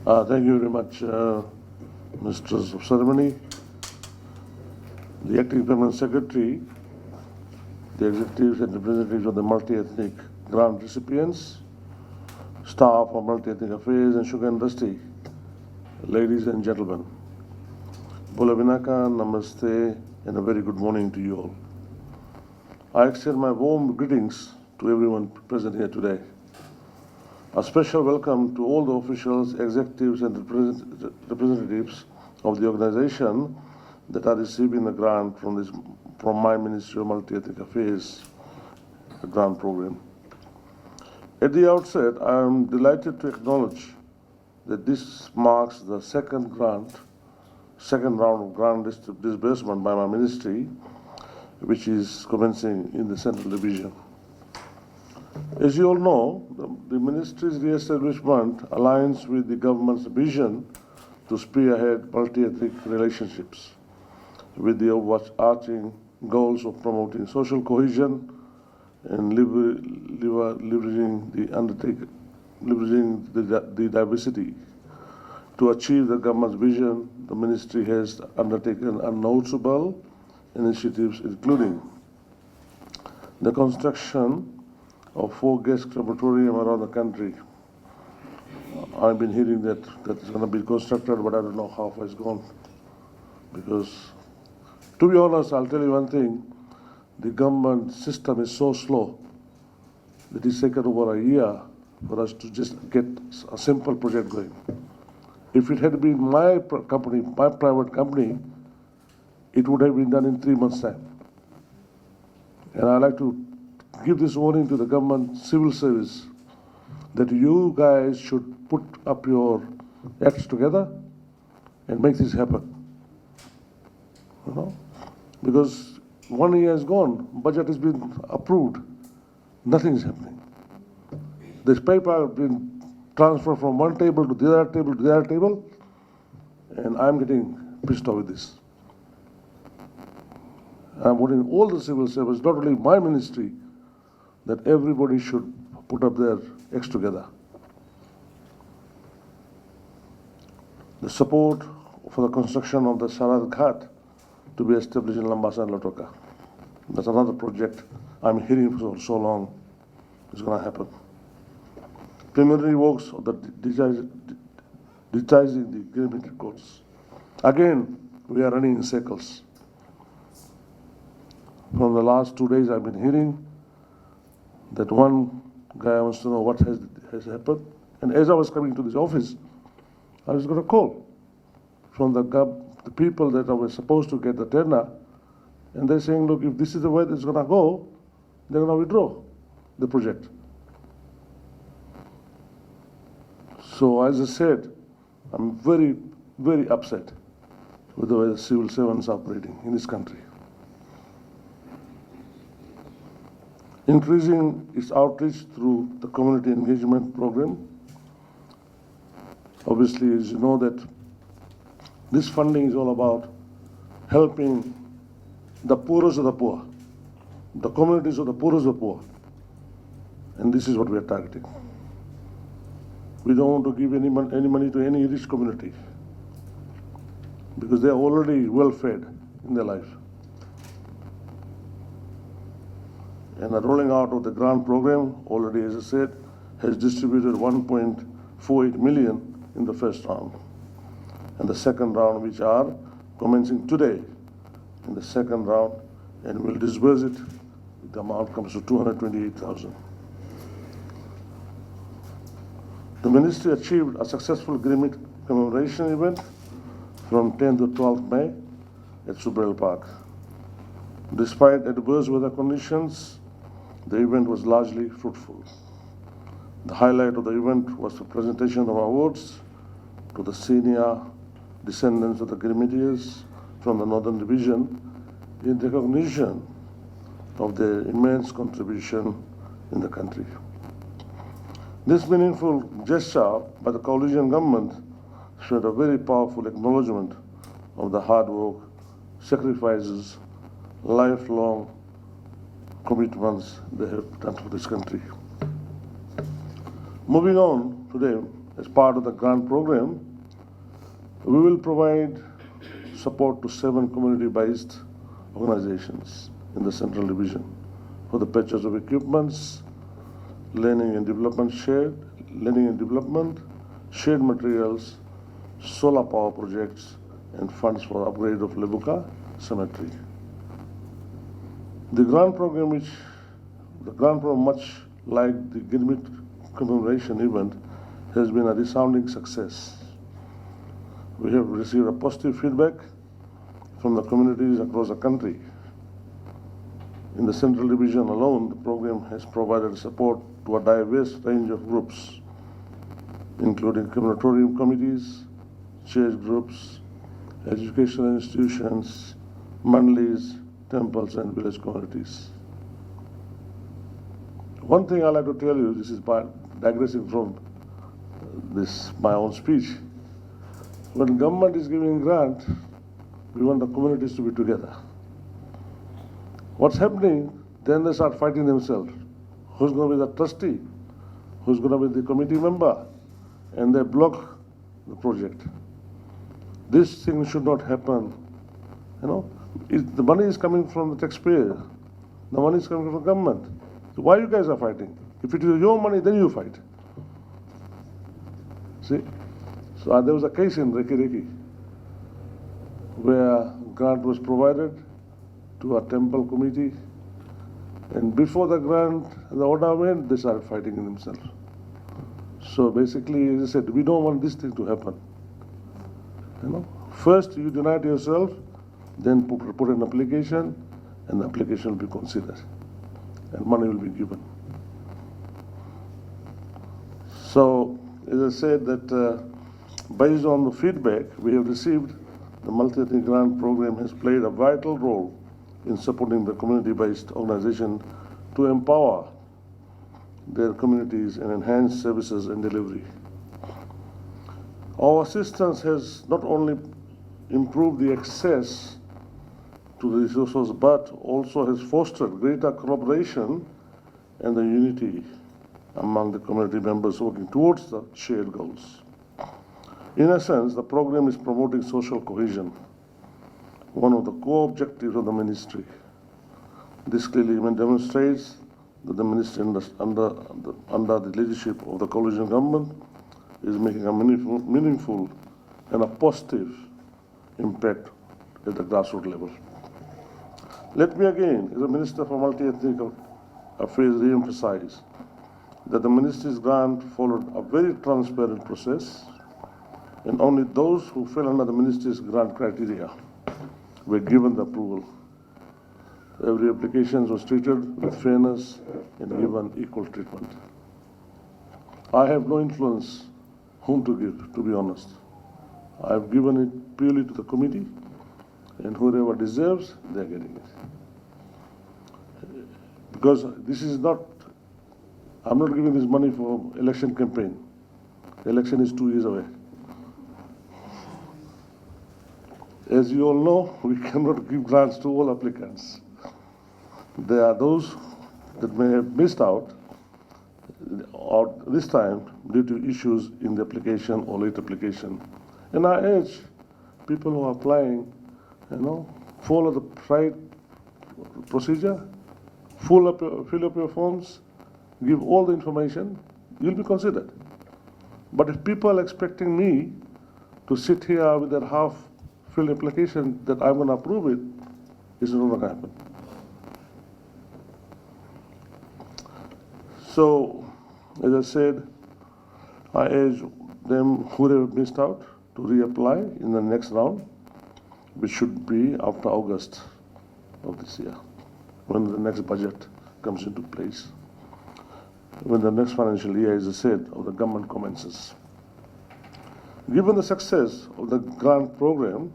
Thank you very much, Mistress of Ceremony, the Acting Permanent Secretary, the executives and representatives of the multi-ethnic grant recipients, staff of multi-ethnic affairs and sugar industry, ladies and gentlemen. Bola Vinaka, Namaste, and a very good morning to you all. I extend my warm greetings to everyone present here today. A special welcome to all the officials, executives, and representatives of the organization that are receiving the grant from my Ministry of Multi-Ethnic Affairs grant program. At the outset, I am delighted to acknowledge that this marks the second round of grant disbursement by my ministry, which is commencing in the Central Division. As you all know, the ministry's re-establishment aligns with the government's vision to spearhead multi-ethnic relationships with the overarching goals of promoting social cohesion and leveraging the diversity. To achieve the government's vision, the ministry has undertaken notable initiatives, including the construction of 4 guest crematorium around the country. I've been hearing that is going to be constructed, but I don't know how far it's gone. Because, to be honest, I'll tell you one thing, the government system is so slow that it's taken over a year for us to just get a simple project going. If it had been my private company, it would have been done in 3 months' time. And I'd like to give this warning to the government civil service that you guys should put up your acts together and make this happen. You know? Because 1 year is gone, budget has been approved, nothing is happening. This paper has been transferred from one table to the other table to the other table, and I'm getting pissed off with this. I'm warning all the civil servants, not only my ministry, that everybody should put up their acts together. The support for the construction of the Sarad Ghat to be established in Lambasa and Latoka. That's another project I'm hearing for so long. It's going to happen. Preliminary works of the digitizing the agreement records. Again, we are running in circles. From the last 2 days, I've been hearing that one guy wants to know what has happened. And as I was coming to this office, I was going to call from the people that were supposed to get the tender, and they're saying, look, if this is the way it's going to go, they're going to withdraw the project. So as I said, I'm very, very upset with the way the civil servants are operating in this country. Increasing its outreach through the community engagement program. Obviously, as you know, that this funding is all about helping the poorest of the poor, the communities of the poorest of the poor. And this is what we are targeting. We don't want to give any money to any rich community because they are already well fed in their life. And the rolling out of the grant program, already as I said, has distributed 1.48 million in the first round. And the second round, which are commencing today, in the second round, and we'll disburse it, the amount comes to 228,000. The ministry achieved a successful agreement commemoration event from 10th to 12th May at Subrel Park. Despite adverse weather conditions, the event was largely fruitful. The highlight of the event was the presentation of awards to the senior descendants of the Grenadiers from the Northern Division in recognition of their immense contribution in the country. This meaningful gesture by the coalition government showed a very powerful acknowledgement of the hard work, sacrifices, lifelong commitments they have done for this country. Moving on today, as part of the grant program, we will provide support to 7 community-based organizations in the Central Division for the purchase of equipments, learning and development, shared materials, solar power projects, and funds for upgrade of Lebuka Cemetery. The grant program, much like the Gilmit commemoration event, has been a resounding success. We have received a positive feedback from the communities across the country. In the Central Division alone, the program has provided support to a diverse range of groups, including crematorium committees, church groups, educational institutions, mandis, temples, and village communities. One thing I like to tell you, this is by digressing from my own speech. When government is giving grant, we want the communities to be together. What's happening? Then they start fighting themselves. Who's going to be the trustee? Who's going to be the committee member? And they block the project. This thing should not happen. The money is coming from the taxpayer. The money is coming from the government. So why you guys are fighting? If it is your money, then you fight. See? So there was a case in Reki where grant was provided to a temple committee, and before the grant, the order went, they started fighting in themselves. So basically, as I said, we don't want this thing to happen. First you unite yourself, then put an application, and the application will be considered, and money will be given. So, as I said, that based on the feedback we have received, the multi-ethnic grant program has played a vital role in supporting the community-based organization to empower their communities and enhance services and delivery. Our assistance has not only improved the access to the resources, but also has fostered greater collaboration and the unity among the community members working towards the shared goals. In a sense, the program is promoting social cohesion, one of the core objectives of the ministry. This clearly demonstrates that the ministry under the leadership of the coalition government is making a meaningful and a positive impact at the grassroots level. Let me again, as a Minister for Multi-Ethnic Affairs, re-emphasize that the ministry's grant followed a very transparent process, and only those who fell under the ministry's grant criteria were given the approval. Every application was treated with fairness and given equal treatment. I have no influence whom to give, to be honest. I have given it purely to the committee, and whoever deserves, they are getting it. Because this is not, I'm not giving this money for election campaign. The election is 2 years away. As you all know, we cannot give grants to all applicants. There are those that may have missed out this time due to issues in the application or late application. And I urge people who are applying, follow the right procedure, fill up your forms, give all the information, you'll be considered. But if people are expecting me to sit here with their half-filled application that I'm going to approve it, it's not going to happen. So, as I said, I urge them who have missed out to reapply in the next round, which should be after August of this year, when the next budget comes into place, when the next financial year, as I said, of the government commences. Given the success of the grant program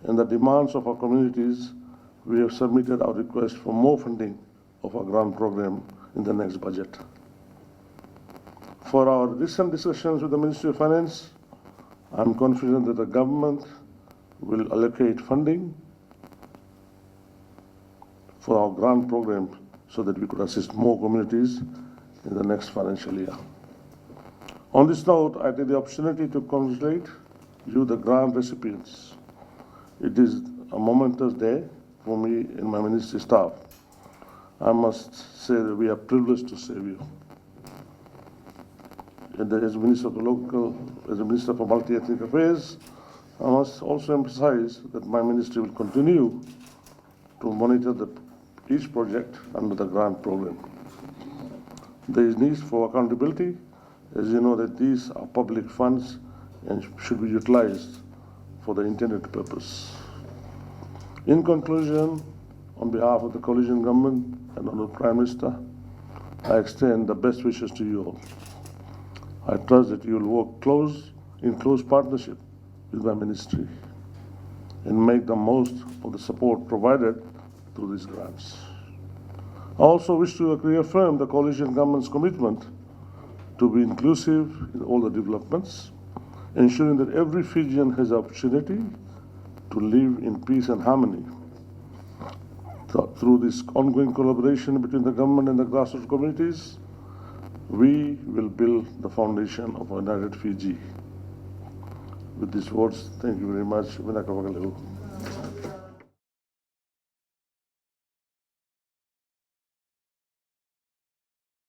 and the demands of our communities, we have submitted our request for more funding of our grant program in the next budget. For our recent discussions with the Ministry of Finance, I'm confident that the government will allocate funding for our grant program so that we could assist more communities in the next financial year. On this note, I take the opportunity to congratulate you, the grant recipients. It is a momentous day for me and my ministry staff. I must say that we are privileged to serve you. And as Minister for Multi-Ethnic Affairs, I must also emphasize that my ministry will continue to monitor each project under the grant program. There is need for accountability, as you know that these are public funds and should be utilized for the intended purpose. In conclusion, on behalf of the coalition government and Honourable Prime Minister, I extend the best wishes to you all. I trust that you will work in close partnership with my ministry and make the most of the support provided through these grants. I also wish to reaffirm the coalition government's commitment to be inclusive in all the developments, ensuring that every Fijian has the opportunity to live in peace and harmony. Through this ongoing collaboration between the government and the grassroots communities, we will build the foundation of a united Fiji. With these words, thank you very much.